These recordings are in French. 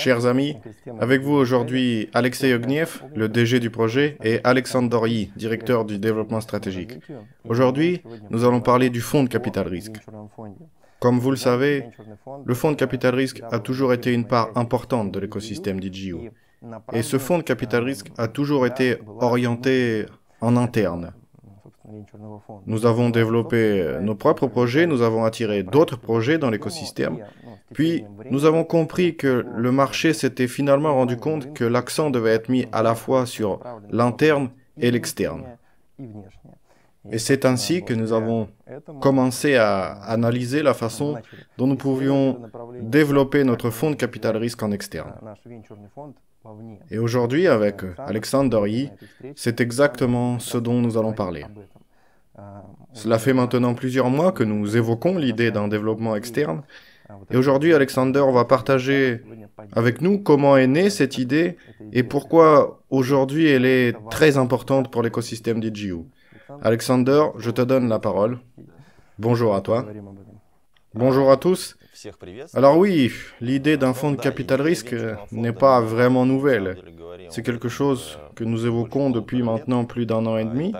Chers amis, avec vous aujourd'hui Alexei Ogniev, le DG du projet, et Alexandre Yi, directeur du développement stratégique. Aujourd'hui, nous allons parler du fonds de capital risque. Comme vous le savez, le fonds de capital risque a toujours été une part importante de l'écosystème d'IGO. Et ce fonds de capital risque a toujours été orienté en interne. Nous avons développé nos propres projets, nous avons attiré d'autres projets dans l'écosystème, puis nous avons compris que le marché s'était finalement rendu compte que l'accent devait être mis à la fois sur l'interne et l'externe. Et c'est ainsi que nous avons commencé à analyser la façon dont nous pouvions développer notre fonds de capital risque en externe. Et aujourd'hui, avec Alexandre Yi, c'est exactement ce dont nous allons parler. Cela fait maintenant plusieurs mois que nous évoquons l'idée d'un développement externe. Et aujourd'hui, Alexander va partager avec nous comment est née cette idée et pourquoi aujourd'hui elle est très importante pour l'écosystème d'IGO. Alexander, je te donne la parole. Bonjour à toi. Bonjour à tous. Alors oui, l'idée d'un fonds de capital risque n'est pas vraiment nouvelle. C'est quelque chose que nous évoquons depuis maintenant plus d'un an et demi.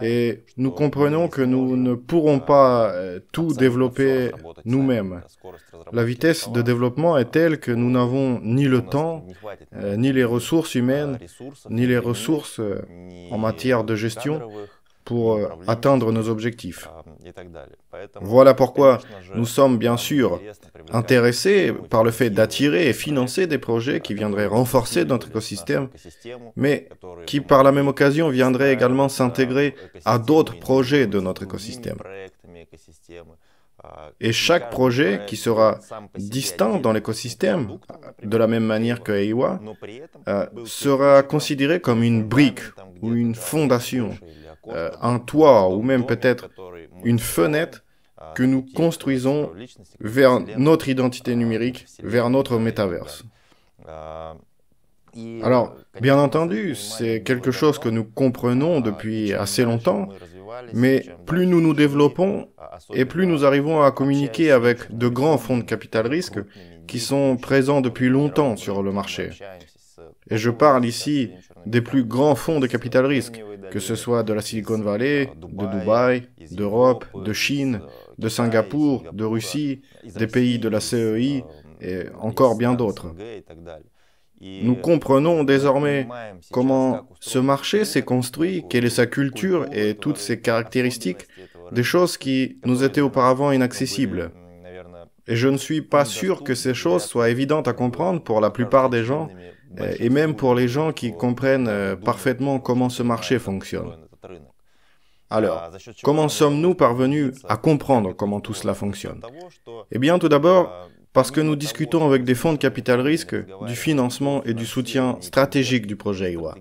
Et nous comprenons que nous ne pourrons pas tout développer nous-mêmes. La vitesse de développement est telle que nous n'avons ni le temps, ni les ressources humaines, ni les ressources en matière de gestion pour atteindre nos objectifs. Voilà pourquoi nous sommes bien sûr intéressés par le fait d'attirer et financer des projets qui viendraient renforcer notre écosystème, mais qui par la même occasion viendraient également s'intégrer à d'autres projets de notre écosystème. Et chaque projet qui sera distinct dans l'écosystème, de la même manière que EIWA, sera considéré comme une brique ou une fondation, un toit ou même peut-être une fenêtre que nous construisons vers notre identité numérique, vers notre métaverse. Alors, bien entendu, c'est quelque chose que nous comprenons depuis assez longtemps, mais plus nous nous développons et plus nous arrivons à communiquer avec de grands fonds de capital risque qui sont présents depuis longtemps sur le marché. Et je parle ici des plus grands fonds de capital risque, que ce soit de la Silicon Valley, de Dubaï, d'Europe, de Chine, de Singapour, de Russie, des pays de la CEI et encore bien d'autres. Nous comprenons désormais comment ce marché s'est construit, quelle est sa culture et toutes ses caractéristiques, des choses qui nous étaient auparavant inaccessibles. Et je ne suis pas sûr que ces choses soient évidentes à comprendre pour la plupart des gens, et même pour les gens qui comprennent parfaitement comment ce marché fonctionne. Alors, comment sommes-nous parvenus à comprendre comment tout cela fonctionne? Eh bien, tout d'abord, parce que nous discutons avec des fonds de capital risque du financement et du soutien stratégique du projet EIWA.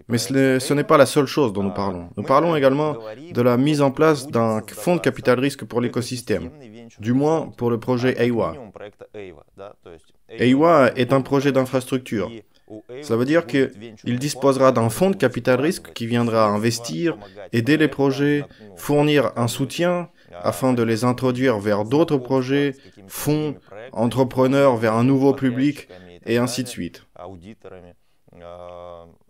Mais ce n'est pas la seule chose dont nous parlons. Nous parlons également de la mise en place d'un fonds de capital risque pour l'écosystème, du moins pour le projet EIWA. EIWA est un projet d'infrastructure. Cela veut dire qu'il disposera d'un fonds de capital risque qui viendra investir, aider les projets, fournir un soutien afin de les introduire vers d'autres projets, fonds, entrepreneurs vers un nouveau public, et ainsi de suite.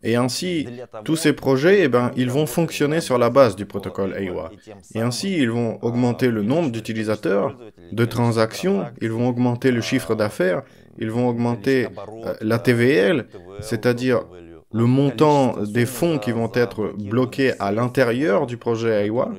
Et ainsi, tous ces projets, ils vont fonctionner sur la base du protocole EIWA. Et ainsi, ils vont augmenter le nombre d'utilisateurs, de transactions, ils vont augmenter le chiffre d'affaires, ils vont augmenter la TVL, c'est-à-dire le montant des fonds qui vont être bloqués à l'intérieur du projet EIWA.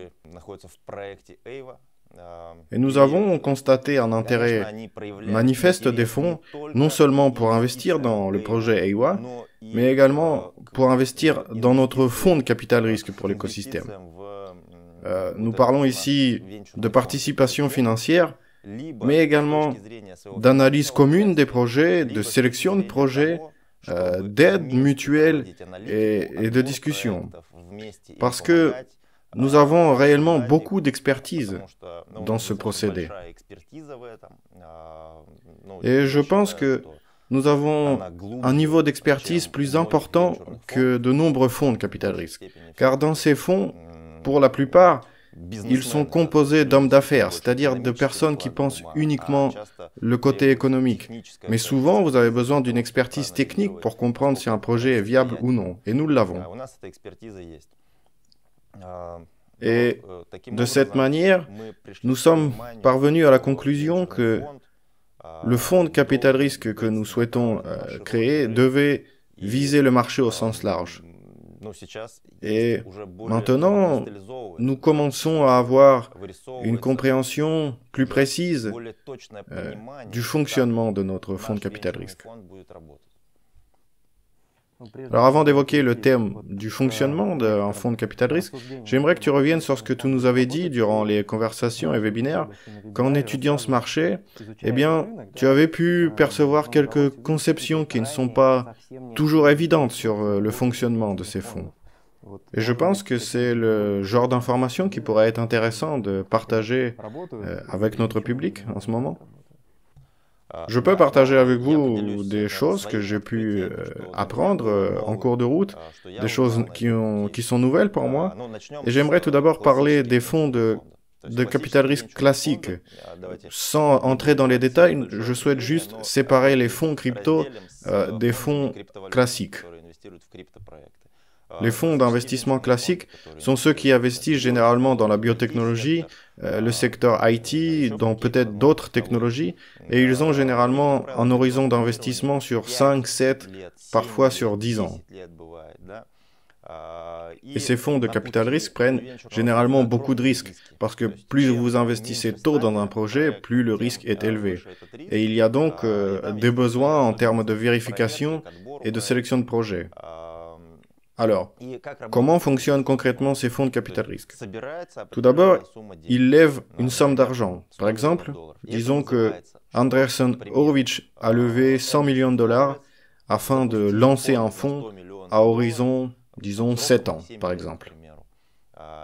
Et nous avons constaté un intérêt manifeste des fonds, non seulement pour investir dans le projet EIWA, mais également pour investir dans notre fonds de capital risque pour l'écosystème. Nous parlons ici de participation financière, mais également d'analyse commune des projets, de sélection de projets, d'aide mutuelle et de discussion. Parce que nous avons réellement beaucoup d'expertise dans ce procédé. Et je pense que nous avons un niveau d'expertise plus important que de nombreux fonds de capital risque. Car dans ces fonds, pour la plupart, ils sont composés d'hommes d'affaires, c'est-à-dire de personnes qui pensent uniquement le côté économique. Mais souvent, vous avez besoin d'une expertise technique pour comprendre si un projet est viable ou non, et nous l'avons. Et de cette manière, nous sommes parvenus à la conclusion que le fonds de capital risque que nous souhaitons créer devait viser le marché au sens large. Et maintenant, nous commençons à avoir une compréhension plus précise du fonctionnement de notre fonds de capital risque. Alors avant d'évoquer le thème du fonctionnement d'un fonds de capital risque, j'aimerais que tu reviennes sur ce que tu nous avais dit durant les conversations et webinaires. Qu'en étudiant ce marché, eh bien, tu avais pu percevoir quelques conceptions qui ne sont pas toujours évidentes sur le fonctionnement de ces fonds. Et je pense que c'est le genre d'information qui pourrait être intéressant de partager avec notre public en ce moment. Je peux partager avec vous des choses que j'ai pu apprendre en cours de route, des choses qui sont nouvelles pour moi. Et j'aimerais tout d'abord parler des fonds de capital risque classiques. Sans entrer dans les détails, je souhaite juste séparer les fonds crypto des fonds classiques. Les fonds d'investissement classiques sont ceux qui investissent généralement dans la biotechnologie, le secteur IT, dans peut-être d'autres technologies, et ils ont généralement un horizon d'investissement sur 5, 7, parfois sur 10 ans. Et ces fonds de capital risque prennent généralement beaucoup de risques, parce que plus vous investissez tôt dans un projet, plus le risque est élevé. Et il y a donc des besoins en termes de vérification et de sélection de projets. Alors, comment fonctionnent concrètement ces fonds de capital risque? Tout d'abord, ils lèvent une somme d'argent. Par exemple, disons que Andreessen Horowitz a levé 100 millions de dollars afin de lancer un fonds à horizon, disons, 7 ans, par exemple.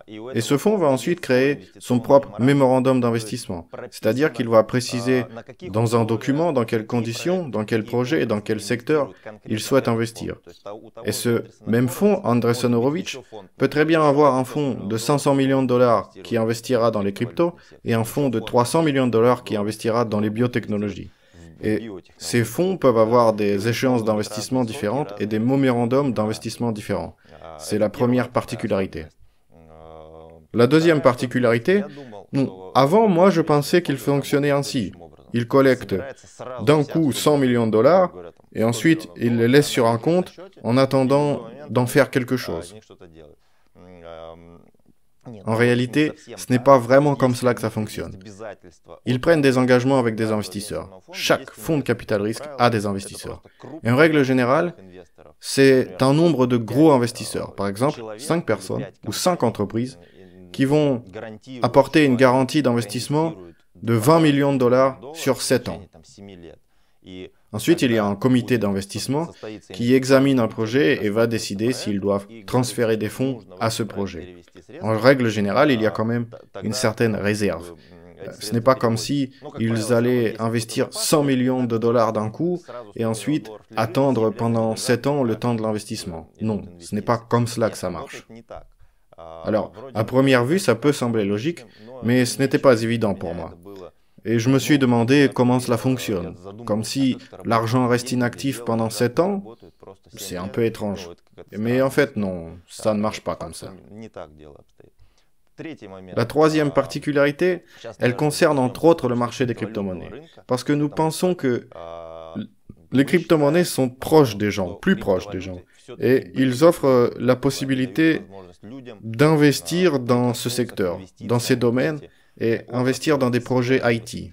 Et ce fonds va ensuite créer son propre mémorandum d'investissement, c'est-à-dire qu'il va préciser dans un document dans quelles conditions, dans quel projet et dans quel secteur il souhaite investir. Et ce même fonds, Andreessen Horowitz, peut très bien avoir un fonds de 500 millions de dollars qui investira dans les cryptos et un fonds de 300 millions de dollars qui investira dans les biotechnologies. Et ces fonds peuvent avoir des échéances d'investissement différentes et des mémorandums d'investissement différents. C'est la première particularité. La deuxième particularité, avant, moi, je pensais qu'il fonctionnait ainsi. Il collecte d'un coup 100 millions de dollars et ensuite il les laisse sur un compte en attendant d'en faire quelque chose. En réalité, ce n'est pas vraiment comme cela que ça fonctionne. Ils prennent des engagements avec des investisseurs. Chaque fonds de capital risque a des investisseurs. Et en règle générale, c'est un nombre de gros investisseurs, par exemple 5 personnes ou 5 entreprises, qui vont apporter une garantie d'investissement de 20 millions de dollars sur 7 ans. Ensuite, il y a un comité d'investissement qui examine un projet et va décider s'ils doivent transférer des fonds à ce projet. En règle générale, il y a quand même une certaine réserve. Ce n'est pas comme si ils allaient investir 100 millions de dollars d'un coup et ensuite attendre pendant 7 ans le temps de l'investissement. Non, ce n'est pas comme cela que ça marche. Alors, à première vue, ça peut sembler logique, mais ce n'était pas évident pour moi. Et je me suis demandé comment cela fonctionne. Comme si l'argent reste inactif pendant 7 ans, c'est un peu étrange. Mais en fait, non, ça ne marche pas comme ça. La troisième particularité, elle concerne entre autres le marché des crypto-monnaies. Parce que nous pensons que les crypto-monnaies sont proches des gens, plus proches des gens. Et ils offrent la possibilité d'investir dans ce secteur, dans ces domaines, et investir dans des projets IT.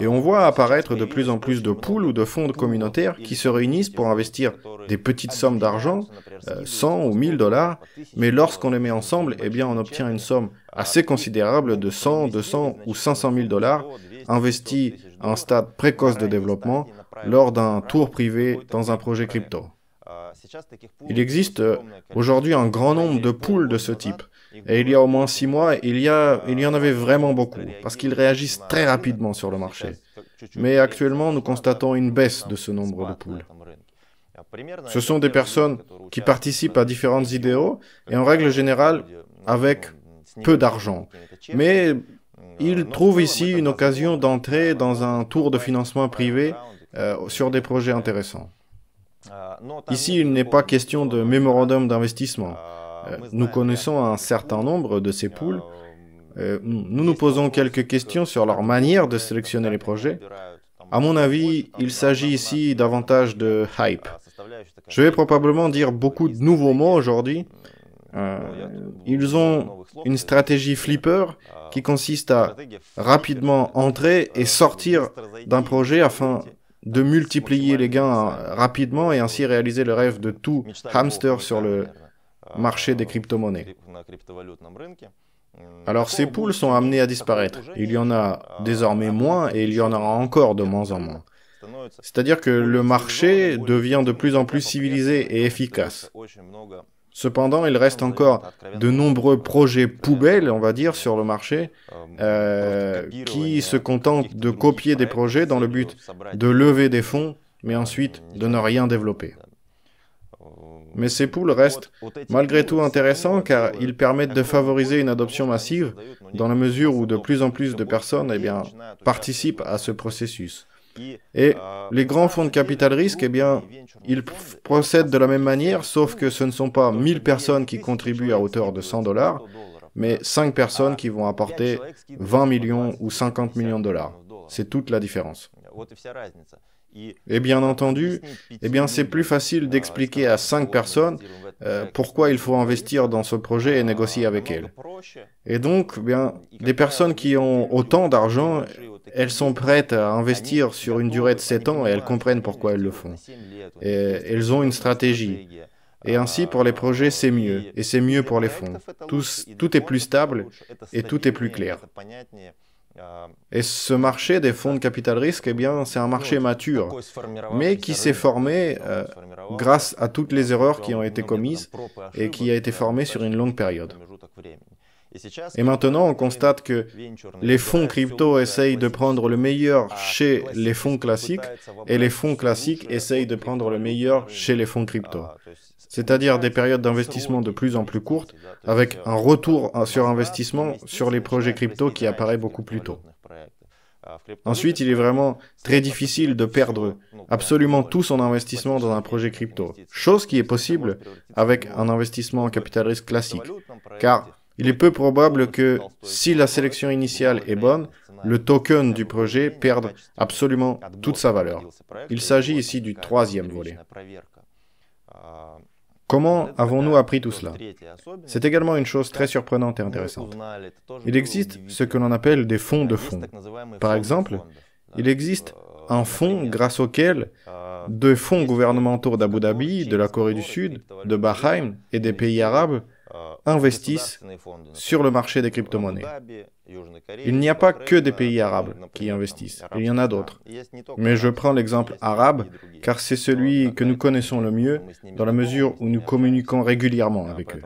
Et on voit apparaître de plus en plus de pools ou de fonds communautaires qui se réunissent pour investir des petites sommes d'argent, 100 ou 1000 dollars, mais lorsqu'on les met ensemble, eh bien on obtient une somme assez considérable de 100, 200 ou 500 000 dollars investis à un stade précoce de développement lors d'un tour privé dans un projet crypto. Il existe aujourd'hui un grand nombre de pools de ce type. Et il y a au moins 6 mois, il y en avait vraiment beaucoup, parce qu'ils réagissent très rapidement sur le marché. Mais actuellement, nous constatons une baisse de ce nombre de pools. Ce sont des personnes qui participent à différents idéaux et en règle générale avec peu d'argent. Mais ils trouvent ici une occasion d'entrer dans un tour de financement privé sur des projets intéressants. Ici, il n'est pas question de mémorandum d'investissement. Nous connaissons un certain nombre de ces pools. Nous nous posons quelques questions sur leur manière de sélectionner les projets. À mon avis, il s'agit ici davantage de hype. Je vais probablement dire beaucoup de nouveaux mots aujourd'hui. Ils ont une stratégie flipper qui consiste à rapidement entrer et sortir d'un projet afin de multiplier les gains rapidement et ainsi réaliser le rêve de tout hamster sur le marché des crypto-monnaies. Alors ces pools sont amenés à disparaître. Il y en a désormais moins et il y en aura encore de moins en moins. C'est-à-dire que le marché devient de plus en plus civilisé et efficace. Cependant, il reste encore de nombreux projets poubelles, on va dire, sur le marché, qui se contentent de copier des projets dans le but de lever des fonds, mais ensuite de ne rien développer. Mais ces pools restent malgré tout intéressants car ils permettent de favoriser une adoption massive dans la mesure où de plus en plus de personnes participent à ce processus. Et les grands fonds de capital risque, ils procèdent de la même manière, sauf que ce ne sont pas 1000 personnes qui contribuent à hauteur de $100, mais 5 personnes qui vont apporter 20 millions ou 50 millions de dollars. C'est toute la différence. Et bien entendu, c'est plus facile d'expliquer à 5 personnes pourquoi il faut investir dans ce projet et négocier avec elles. Et donc, des personnes qui ont autant d'argent, elles sont prêtes à investir sur une durée de 7 ans et elles comprennent pourquoi elles le font. Et elles ont une stratégie. Et ainsi, pour les projets, c'est mieux. Et c'est mieux pour les fonds. Tout est plus stable et tout est plus clair. Et ce marché des fonds de capital risque, c'est un marché mature, mais qui s'est formé grâce à toutes les erreurs qui ont été commises et qui a été formé sur une longue période. Et maintenant, on constate que les fonds crypto essayent de prendre le meilleur chez les fonds classiques et les fonds classiques essayent de prendre le meilleur chez les fonds crypto. C'est-à-dire des périodes d'investissement de plus en plus courtes, avec un retour sur investissement sur les projets crypto qui apparaît beaucoup plus tôt. Ensuite, il est vraiment très difficile de perdre absolument tout son investissement dans un projet crypto, chose qui est possible avec un investissement en capital risque classique, car il est peu probable que, si la sélection initiale est bonne, le token du projet perde absolument toute sa valeur. Il s'agit ici du troisième volet. Comment avons-nous appris tout cela? C'est également une chose très surprenante et intéressante. Il existe ce que l'on appelle des fonds de fonds. Par exemple, il existe un fonds grâce auquel des fonds gouvernementaux d'Abu Dhabi, de la Corée du Sud, de Bahreïn et des pays arabes investissent sur le marché des crypto-monnaies. Il n'y a pas que des pays arabes qui investissent, il y en a d'autres. Mais je prends l'exemple arabe car c'est celui que nous connaissons le mieux dans la mesure où nous communiquons régulièrement avec eux.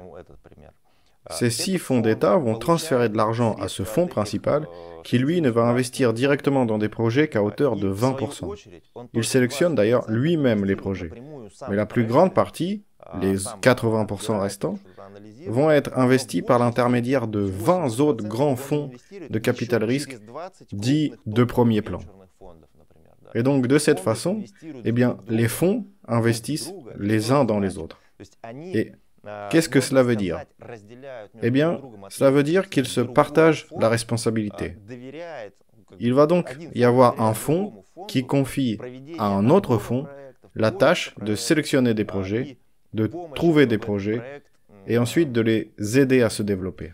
Ces 6 fonds d'État vont transférer de l'argent à ce fonds principal qui, lui, ne va investir directement dans des projets qu'à hauteur de 20%. Il sélectionne d'ailleurs lui-même les projets. Mais la plus grande partie, les 80% restants, vont être investis par l'intermédiaire de 20 autres grands fonds de capital risque dits de premier plan. Et donc, de cette façon, les fonds investissent les uns dans les autres. Et qu'est-ce que cela veut dire? Cela veut dire qu'ils se partagent la responsabilité. Il va donc y avoir un fonds qui confie à un autre fonds la tâche de sélectionner des projets, de trouver des projets, et ensuite de les aider à se développer.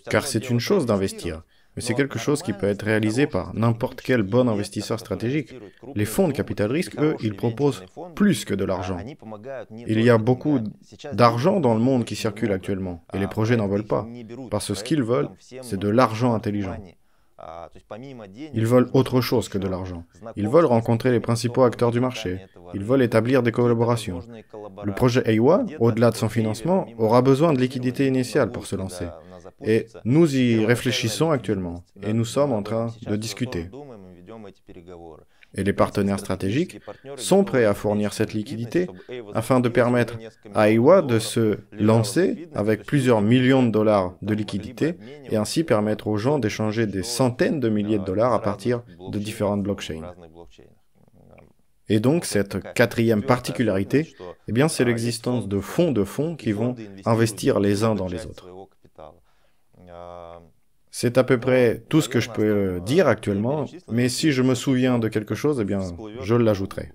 Car c'est une chose d'investir, mais c'est quelque chose qui peut être réalisé par n'importe quel bon investisseur stratégique. Les fonds de capital risque, eux, ils proposent plus que de l'argent. Il y a beaucoup d'argent dans le monde qui circule actuellement, et les projets n'en veulent pas, parce que ce qu'ils veulent, c'est de l'argent intelligent. Ils veulent autre chose que de l'argent. Ils veulent rencontrer les principaux acteurs du marché. Ils veulent établir des collaborations. Le projet A1, au-delà de son financement, aura besoin de liquidité initiale pour se lancer. Et nous y réfléchissons actuellement. Et nous sommes en train de discuter. et les partenaires stratégiques sont prêts à fournir cette liquidité afin de permettre à EIWA de se lancer avec plusieurs millions de dollars de liquidité et ainsi permettre aux gens d'échanger des centaines de milliers de dollars à partir de différentes blockchains. Et donc, cette quatrième particularité, eh bien, c'est l'existence de fonds qui vont investir les uns dans les autres. C'est à peu près tout ce que je peux dire actuellement, mais si je me souviens de quelque chose, eh bien, je l'ajouterai.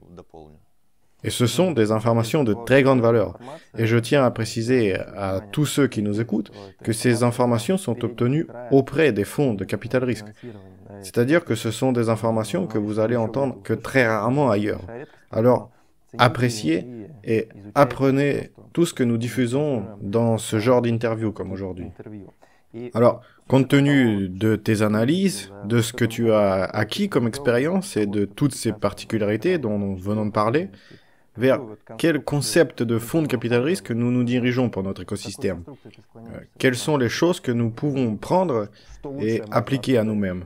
Et ce sont des informations de très grande valeur. Et je tiens à préciser à tous ceux qui nous écoutent que ces informations sont obtenues auprès des fonds de capital risque. C'est-à-dire que ce sont des informations que vous allez entendre que très rarement ailleurs. Alors, appréciez et apprenez tout ce que nous diffusons dans ce genre d'interview comme aujourd'hui. Alors, compte tenu de tes analyses, de ce que tu as acquis comme expérience et de toutes ces particularités dont nous venons de parler, vers quel concept de fonds de capital risque nous nous dirigeons pour notre écosystème? Quelles sont les choses que nous pouvons prendre et appliquer à nous-mêmes?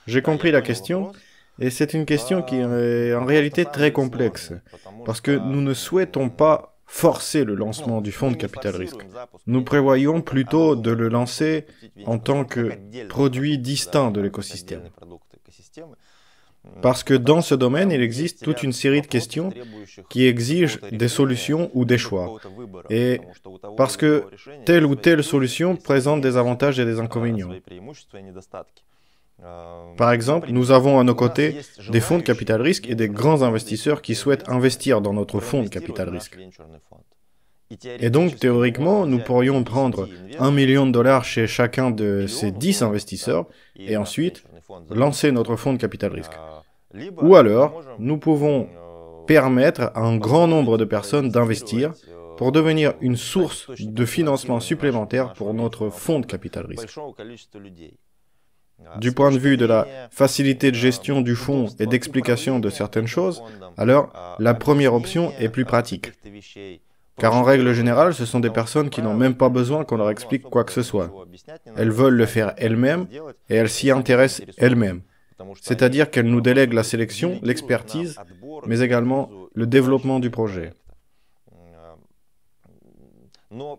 J'ai compris la question, et c'est une question qui est en réalité très complexe, parce que nous ne souhaitons pas forcer le lancement du fonds de capital risque. Nous prévoyons plutôt de le lancer en tant que produit distinct de l'écosystème. Parce que dans ce domaine, il existe toute une série de questions qui exigent des solutions ou des choix. Et parce que telle ou telle solution présente des avantages et des inconvénients. Par exemple, nous avons à nos côtés des fonds de capital risque et des grands investisseurs qui souhaitent investir dans notre fonds de capital risque. Et donc, théoriquement, nous pourrions prendre 1 million de dollars chez chacun de ces 10 investisseurs et ensuite lancer notre fonds de capital risque. Ou alors, nous pouvons permettre à un grand nombre de personnes d'investir pour devenir une source de financement supplémentaire pour notre fonds de capital risque. Du point de vue de la facilité de gestion du fonds et d'explication de certaines choses, alors la première option est plus pratique. Car en règle générale, ce sont des personnes qui n'ont même pas besoin qu'on leur explique quoi que ce soit. Elles veulent le faire elles-mêmes et elles s'y intéressent elles-mêmes. C'est-à-dire qu'elles nous délèguent la sélection, l'expertise, mais également le développement du projet.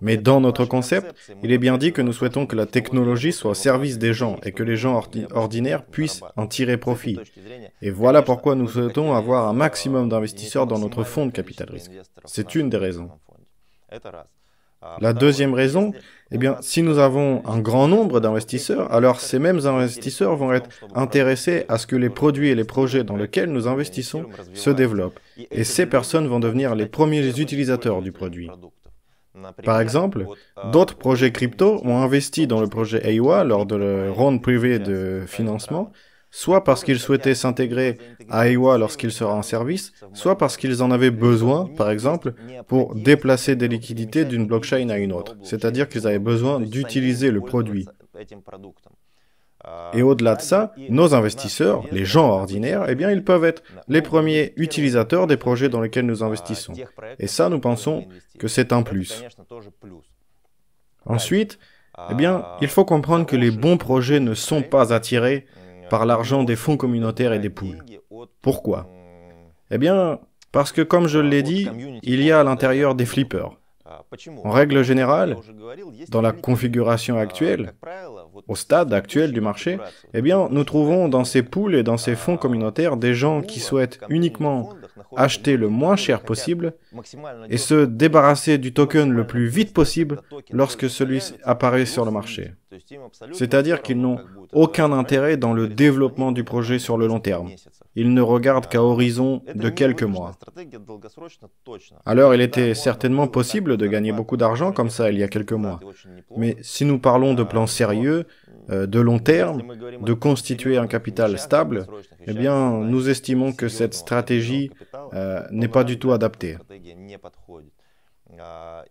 Mais dans notre concept, il est bien dit que nous souhaitons que la technologie soit au service des gens et que les gens ordinaires puissent en tirer profit. Et voilà pourquoi nous souhaitons avoir un maximum d'investisseurs dans notre fonds de capital risque. C'est une des raisons. La deuxième raison, eh bien, si nous avons un grand nombre d'investisseurs, alors ces mêmes investisseurs vont être intéressés à ce que les produits et les projets dans lesquels nous investissons se développent. Et ces personnes vont devenir les premiers utilisateurs du produit. Par exemple, d'autres projets crypto ont investi dans le projet EIWA lors de leur ronde privée de financement, soit parce qu'ils souhaitaient s'intégrer à EIWA lorsqu'il sera en service, soit parce qu'ils en avaient besoin, par exemple, pour déplacer des liquidités d'une blockchain à une autre, c'est-à-dire qu'ils avaient besoin d'utiliser le produit. Et au-delà de ça, nos investisseurs, les gens ordinaires, eh bien, ils peuvent être les premiers utilisateurs des projets dans lesquels nous investissons. Et ça, nous pensons que c'est un plus. Ensuite, eh bien, il faut comprendre que les bons projets ne sont pas attirés par l'argent des fonds communautaires et des pools. Pourquoi? Eh bien, parce que, comme je l'ai dit, il y a à l'intérieur des flippers. En règle générale, dans la configuration actuelle, au stade actuel du marché, eh bien, nous trouvons dans ces pools et dans ces fonds communautaires des gens qui souhaitent uniquement acheter le moins cher possible et se débarrasser du token le plus vite possible lorsque celui-ci apparaît sur le marché. C'est-à-dire qu'ils n'ont aucun intérêt dans le développement du projet sur le long terme. Ils ne regardent qu'à horizon de quelques mois. Alors, il était certainement possible de gagner beaucoup d'argent comme ça il y a quelques mois. Mais si nous parlons de plans sérieux, de long terme, de constituer un capital stable, eh bien, nous estimons que cette stratégie n'est pas du tout adaptée.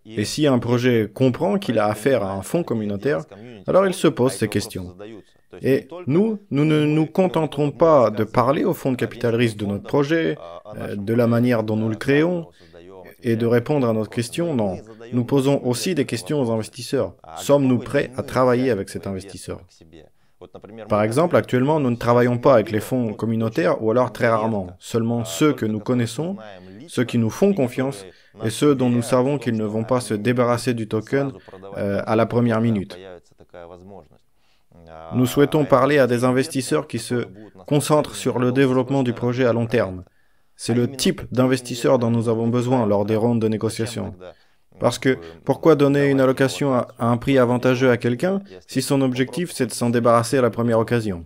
Et si un projet comprend qu'il a affaire à un fonds communautaire, alors il se pose ces questions. Et nous ne nous contenterons pas de parler au fonds de capital risque de notre projet, de la manière dont nous le créons, et de répondre à notre question, non. Nous posons aussi des questions aux investisseurs. Sommes-nous prêts à travailler avec cet investisseur? Par exemple, actuellement, nous ne travaillons pas avec les fonds communautaires ou alors très rarement, seulement ceux que nous connaissons, ceux qui nous font confiance et ceux dont nous savons qu'ils ne vont pas se débarrasser du token à la première minute. Nous souhaitons parler à des investisseurs qui se concentrent sur le développement du projet à long terme. C'est le type d'investisseurs dont nous avons besoin lors des rondes de négociation. Parce que pourquoi donner une allocation à un prix avantageux à quelqu'un si son objectif c'est de s'en débarrasser à la première occasion?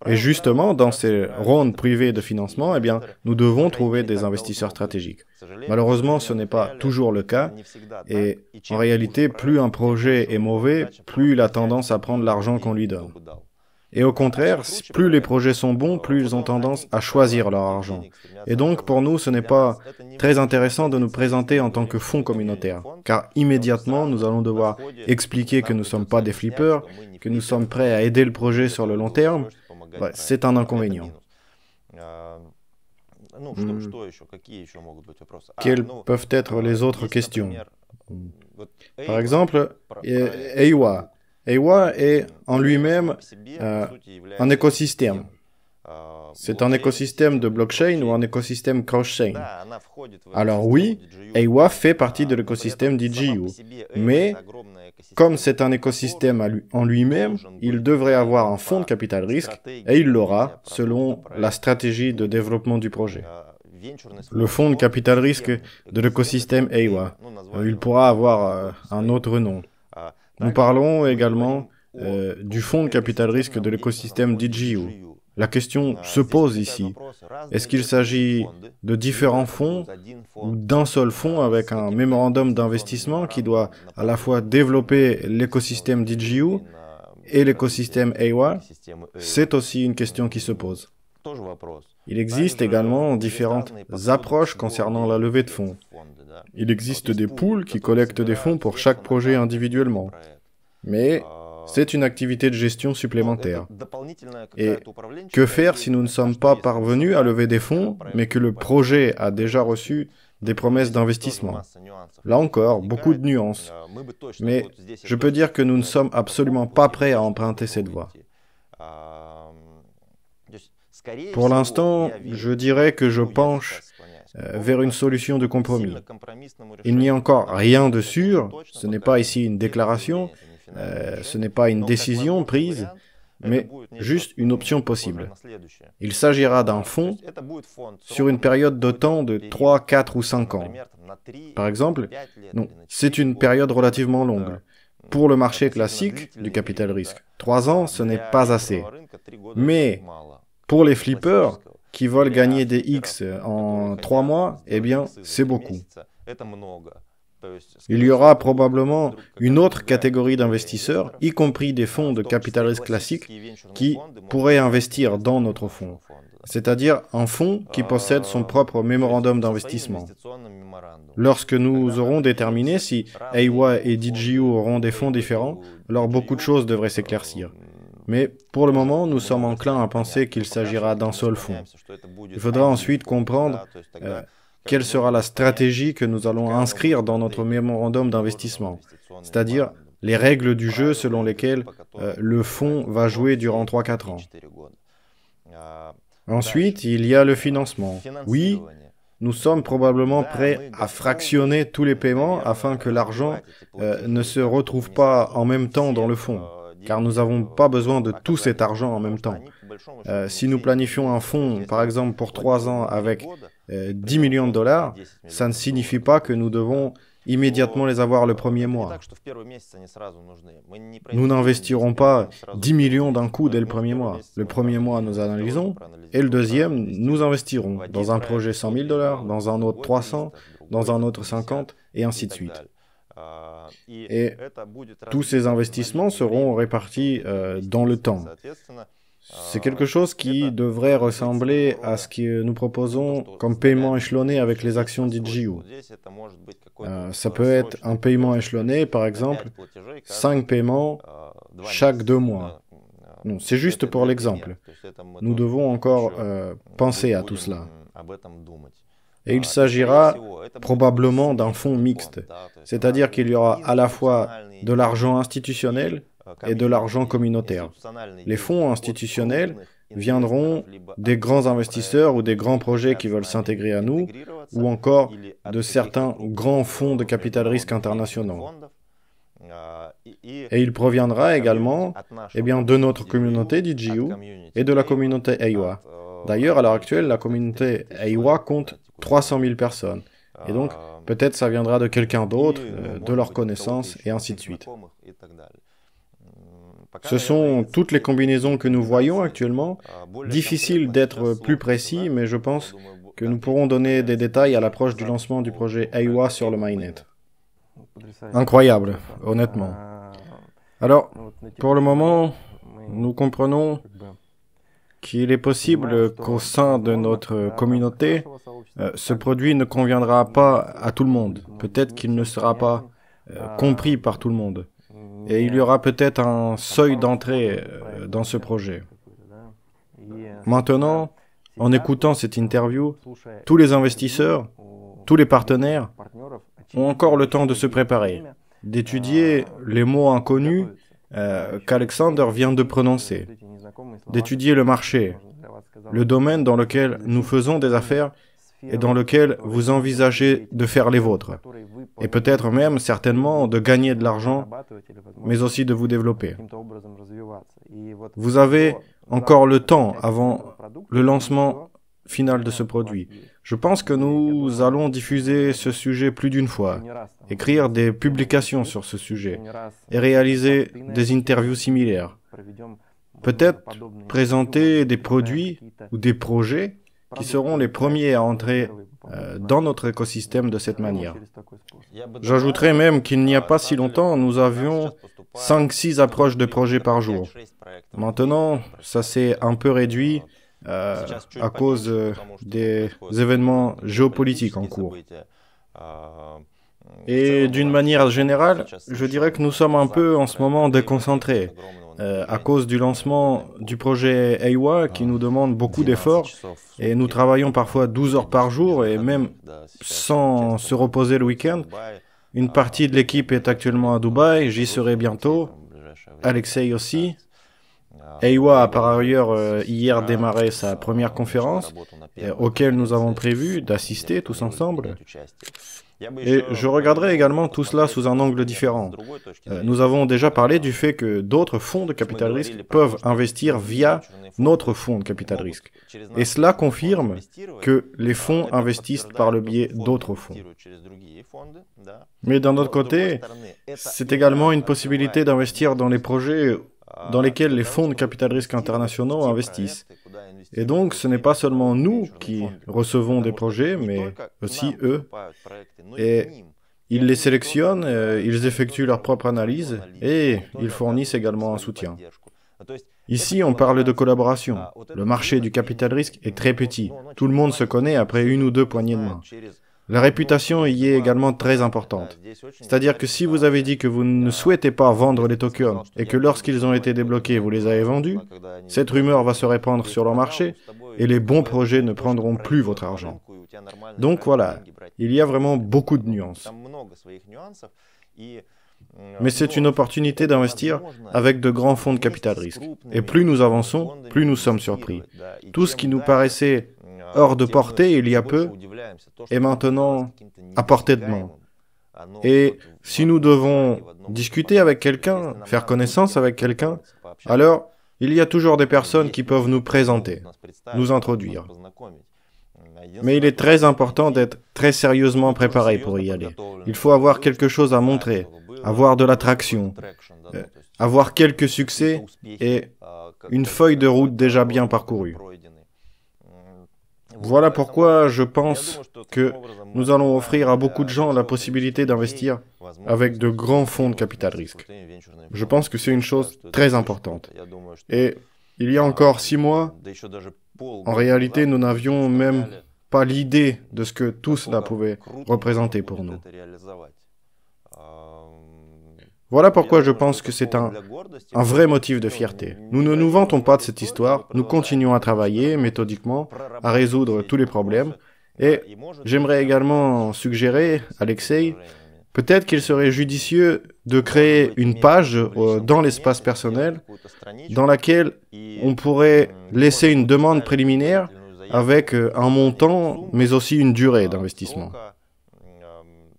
Et justement, dans ces rondes privées de financement, eh bien, nous devons trouver des investisseurs stratégiques. Malheureusement, ce n'est pas toujours le cas. Et en réalité, plus un projet est mauvais, plus il a tendance à prendre l'argent qu'on lui donne. Et au contraire, plus les projets sont bons, plus ils ont tendance à choisir leur argent. Et donc, pour nous, ce n'est pas très intéressant de nous présenter en tant que fonds communautaire, car immédiatement, nous allons devoir expliquer que nous ne sommes pas des flippers, que nous sommes prêts à aider le projet sur le long terme. Ouais, c'est un inconvénient. Quelles peuvent être les autres questions? Par exemple, EIWA. EIWA est en lui-même un écosystème. C'est un écosystème de blockchain ou un écosystème cross-chain. Alors oui, EIWA fait partie de l'écosystème DigiU, mais comme c'est un écosystème en lui-même, il devrait avoir un fonds de capital risque et il l'aura selon la stratégie de développement du projet. Le fonds de capital risque de l'écosystème EIWA, il pourra avoir un autre nom. Nous parlons également du fonds de capital risque de l'écosystème DigiU. La question se pose ici. Est-ce qu'il s'agit de différents fonds ou d'un seul fonds avec un mémorandum d'investissement qui doit à la fois développer l'écosystème DigiU et l'écosystème EIWA? C'est aussi une question qui se pose. Il existe également différentes approches concernant la levée de fonds. Il existe des pools qui collectent des fonds pour chaque projet individuellement. Mais c'est une activité de gestion supplémentaire. Et que faire si nous ne sommes pas parvenus à lever des fonds, mais que le projet a déjà reçu des promesses d'investissement? Là encore, beaucoup de nuances. Mais je peux dire que nous ne sommes absolument pas prêts à emprunter cette voie. Pour l'instant, je dirais que je penche vers une solution de compromis. Il n'y a encore rien de sûr, ce n'est pas ici une déclaration, ce n'est pas une décision prise, mais juste une option possible. Il s'agira d'un fonds sur une période de temps de 3, 4 ou 5 ans. Par exemple, non, c'est une période relativement longue. Pour le marché classique du capital risque, 3 ans, ce n'est pas assez. Mais pour les flippers qui veulent gagner des X en 3 mois, eh bien, c'est beaucoup. Il y aura probablement une autre catégorie d'investisseurs, y compris des fonds de capital risque classiques, qui pourraient investir dans notre fonds, c'est-à-dire un fonds qui possède son propre mémorandum d'investissement. Lorsque nous aurons déterminé si EIWA et DigiU auront des fonds différents, alors beaucoup de choses devraient s'éclaircir. Mais pour le moment, nous sommes enclins à penser qu'il s'agira d'un seul fonds. Il faudra ensuite comprendre quelle sera la stratégie que nous allons inscrire dans notre mémorandum d'investissement, c'est-à-dire les règles du jeu selon lesquelles le fonds va jouer durant 3-4 ans. Ensuite, il y a le financement. Oui, nous sommes probablement prêts à fractionner tous les paiements afin que l'argent ne se retrouve pas en même temps dans le fonds, car nous n'avons pas besoin de tout cet argent en même temps. Si nous planifions un fonds, par exemple pour 3 ans avec 10 millions de dollars, ça ne signifie pas que nous devons immédiatement les avoir le premier mois. Nous n'investirons pas 10 millions d'un coup dès le premier mois. Le premier mois, nous analysons, et le deuxième, nous investirons dans un projet 100 000 dollars, dans un autre 300, dans un autre 50, et ainsi de suite. Et tous ces investissements seront répartis dans le temps. C'est quelque chose qui devrait ressembler à ce que nous proposons comme paiement échelonné avec les actions DigiU. Ça peut être un paiement échelonné, par exemple, 5 paiements chaque 2 mois. Non, c'est juste pour l'exemple. Nous devons encore penser à tout cela. Et il s'agira probablement d'un fonds mixte, c'est-à-dire qu'il y aura à la fois de l'argent institutionnel et de l'argent communautaire. Les fonds institutionnels viendront des grands investisseurs ou des grands projets qui veulent s'intégrer à nous, ou encore de certains grands fonds de capital risque internationaux. Et il proviendra également de notre communauté DGU et de la communauté AIWA. D'ailleurs, à l'heure actuelle, la communauté AIWA compte 300 000 personnes. Et donc, peut-être ça viendra de quelqu'un d'autre, de leurs connaissances, et ainsi de suite. Ce sont toutes les combinaisons que nous voyons actuellement. Difficile d'être plus précis, mais je pense que nous pourrons donner des détails à l'approche du lancement du projet AIWA sur le mainnet. Incroyable, honnêtement. Alors, pour le moment, nous comprenons qu'il est possible qu'au sein de notre communauté, ce produit ne conviendra pas à tout le monde. Peut-être qu'il ne sera pas compris par tout le monde. Et il y aura peut-être un seuil d'entrée dans ce projet. Maintenant, en écoutant cette interview, tous les investisseurs, tous les partenaires ont encore le temps de se préparer, d'étudier les mots inconnus qu'Alexander vient de prononcer, d'étudier le marché, le domaine dans lequel nous faisons des affaires et dans lequel vous envisagez de faire les vôtres, et peut-être même, certainement, de gagner de l'argent, mais aussi de vous développer. Vous avez encore le temps avant le lancement final de ce produit. Je pense que nous allons diffuser ce sujet plus d'une fois, écrire des publications sur ce sujet et réaliser des interviews similaires. Peut-être présenter des produits ou des projets qui seront les premiers à entrer dans notre écosystème de cette manière. J'ajouterais même qu'il n'y a pas si longtemps, nous avions 5-6 approches de projets par jour. Maintenant, ça s'est un peu réduit à cause des événements géopolitiques en cours. Et d'une manière générale, je dirais que nous sommes un peu en ce moment déconcentrés à cause du lancement du projet AIWA qui nous demande beaucoup d'efforts et nous travaillons parfois 12 heures par jour et même sans se reposer le week-end. Une partie de l'équipe est actuellement à Dubaï, j'y serai bientôt, Alexei aussi. AIWA a par ailleurs hier démarré sa première conférence auquel nous avons prévu d'assister tous ensemble. Et je regarderai également tout cela sous un angle différent. Nous avons déjà parlé du fait que d'autres fonds de capital risque peuvent investir via notre fonds de capital risque. Et cela confirme que les fonds investissent par le biais d'autres fonds. Mais d'un autre côté, c'est également une possibilité d'investir dans les projets dans lesquels les fonds de capital risque internationaux investissent. Et donc, ce n'est pas seulement nous qui recevons des projets, mais aussi eux. Et ils les sélectionnent, ils effectuent leur propre analyse et ils fournissent également un soutien. Ici, on parle de collaboration. Le marché du capital risque est très petit. Tout le monde se connaît après une ou deux poignées de main. La réputation y est également très importante. C'est-à-dire que si vous avez dit que vous ne souhaitez pas vendre les tokens et que lorsqu'ils ont été débloqués, vous les avez vendus, cette rumeur va se répandre sur le marché et les bons projets ne prendront plus votre argent. Donc voilà, il y a vraiment beaucoup de nuances. Mais c'est une opportunité d'investir avec de grands fonds de capital risque. Et plus nous avançons, plus nous sommes surpris. Tout ce qui nous paraissait hors de portée il y a peu est maintenant à portée de main. Et si nous devons discuter avec quelqu'un, faire connaissance avec quelqu'un, alors il y a toujours des personnes qui peuvent nous présenter, nous introduire. Mais il est très important d'être très sérieusement préparé pour y aller. Il faut avoir quelque chose à montrer, avoir de l'attraction, avoir quelques succès et une feuille de route déjà bien parcourue. Voilà pourquoi je pense que nous allons offrir à beaucoup de gens la possibilité d'investir avec de grands fonds de capital risque. Je pense que c'est une chose très importante. Et il y a encore 6 mois, en réalité, nous n'avions même pas l'idée de ce que tout cela pouvait représenter pour nous. Voilà pourquoi je pense que c'est un vrai motif de fierté. Nous ne nous vantons pas de cette histoire, nous continuons à travailler méthodiquement, à résoudre tous les problèmes. Et j'aimerais également suggérer, Alexei, Peut-être qu'il serait judicieux de créer une page dans l'espace personnel dans laquelle on pourrait laisser une demande préliminaire avec un montant, mais aussi une durée d'investissement.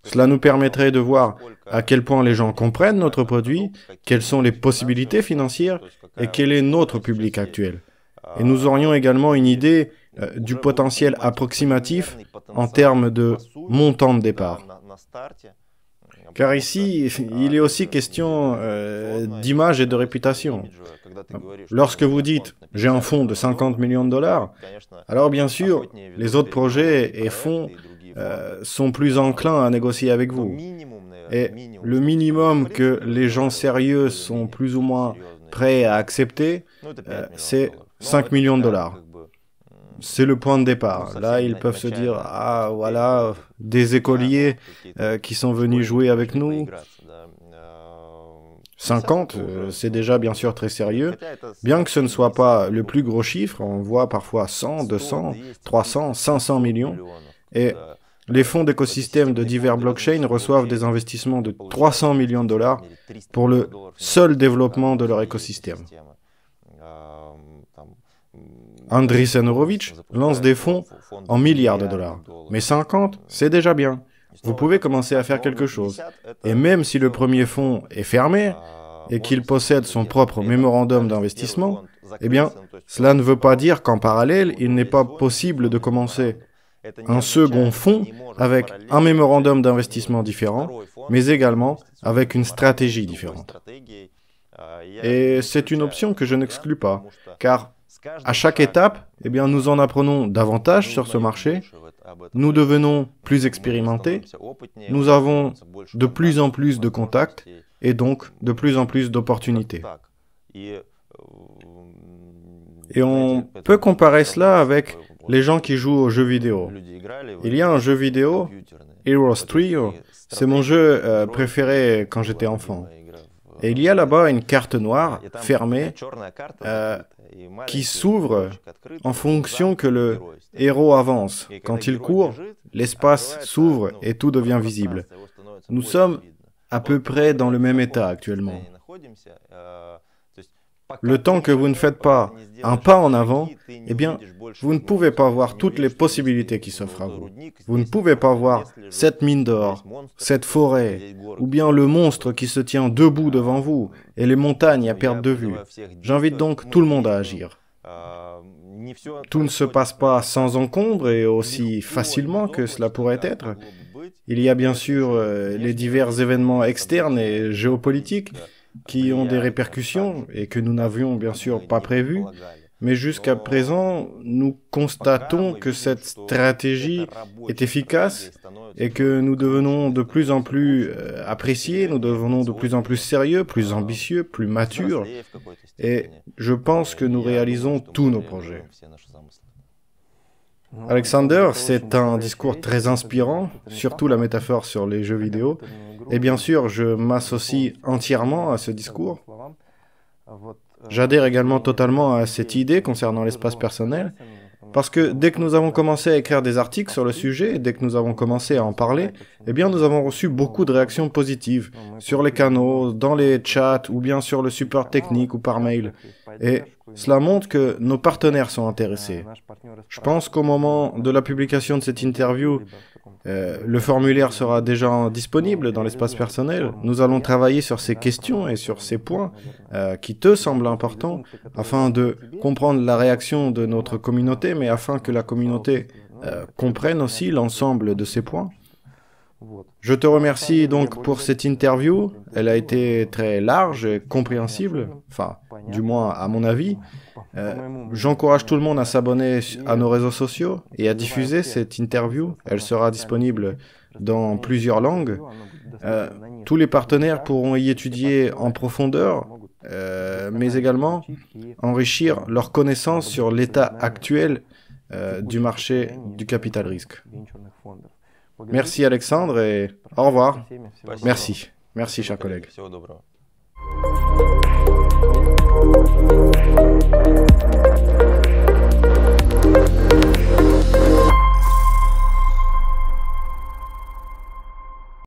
Cela nous permettrait de voir à quel point les gens comprennent notre produit, quelles sont les possibilités financières et quel est notre public actuel. Et nous aurions également une idée du potentiel approximatif en termes de montant de départ. Car ici, il est aussi question d'image et de réputation. Lorsque vous dites « j'ai un fonds de 50 millions de dollars », alors bien sûr, les autres projets et fonds sont plus enclins à négocier avec vous. Et le minimum que les gens sérieux sont plus ou moins prêts à accepter, c'est 5 millions de dollars. C'est le point de départ. Là, ils peuvent se dire, ah voilà, des écoliers qui sont venus jouer avec nous. 50, c'est déjà bien sûr très sérieux. Bien que ce ne soit pas le plus gros chiffre, on voit parfois 100, 200, 300, 500 millions. Et les fonds d'écosystème de divers blockchains reçoivent des investissements de 300 millions de dollars pour le seul développement de leur écosystème. Andreessen Horowitz lance des fonds en milliards de dollars. Mais 50, c'est déjà bien. Vous pouvez commencer à faire quelque chose. Et même si le premier fonds est fermé et qu'il possède son propre mémorandum d'investissement, eh bien, cela ne veut pas dire qu'en parallèle, il n'est pas possible de commencer un second fonds avec un mémorandum d'investissement différent, mais également avec une stratégie différente. Et c'est une option que je n'exclus pas, car à chaque étape, eh bien, nous en apprenons davantage sur ce marché, nous devenons plus expérimentés, nous avons de plus en plus de contacts et donc de plus en plus d'opportunités. Et on peut comparer cela avec les gens qui jouent aux jeux vidéo. Il y a un jeu vidéo, Heroes Trio, c'est mon jeu préféré quand j'étais enfant. Et il y a là-bas une carte noire fermée qui s'ouvre en fonction que le héros avance. Quand il court, l'espace s'ouvre et tout devient visible. Nous sommes à peu près dans le même état actuellement. Le temps que vous ne faites pas un pas en avant, eh bien, vous ne pouvez pas voir toutes les possibilités qui s'offrent à vous. Vous ne pouvez pas voir cette mine d'or, cette forêt, ou bien le monstre qui se tient debout devant vous, et les montagnes à perte de vue. J'invite donc tout le monde à agir. Tout ne se passe pas sans encombre et aussi facilement que cela pourrait être. Il y a bien sûr les divers événements externes et géopolitiques qui ont des répercussions et que nous n'avions bien sûr pas prévues. Mais jusqu'à présent, nous constatons que cette stratégie est efficace et que nous devenons de plus en plus appréciés, nous devenons de plus en plus sérieux, plus ambitieux, plus matures. Et je pense que nous réalisons tous nos projets. Alexander, c'est un discours très inspirant, surtout la métaphore sur les jeux vidéo. Et bien sûr, je m'associe entièrement à ce discours. J'adhère également totalement à cette idée concernant l'espace personnel, parce que dès que nous avons commencé à écrire des articles sur le sujet, dès que nous avons commencé à en parler, eh bien nous avons reçu beaucoup de réactions positives sur les canaux, dans les chats ou bien sur le support technique ou par mail. Et cela montre que nos partenaires sont intéressés. Je pense qu'au moment de la publication de cette interview, le formulaire sera déjà disponible dans l'espace personnel. Nous allons travailler sur ces questions et sur ces points qui te semblent importants afin de comprendre la réaction de notre communauté, mais afin que la communauté comprenne aussi l'ensemble de ces points. Je te remercie donc pour cette interview. Elle a été très large et compréhensible, enfin, du moins à mon avis. J'encourage tout le monde à s'abonner à nos réseaux sociaux et à diffuser cette interview. Elle sera disponible dans plusieurs langues. Tous les partenaires pourront y étudier en profondeur, mais également enrichir leurs connaissances sur l'état actuel du marché du capital risque. Merci Alexandre et au revoir. Merci. Merci chers collègues.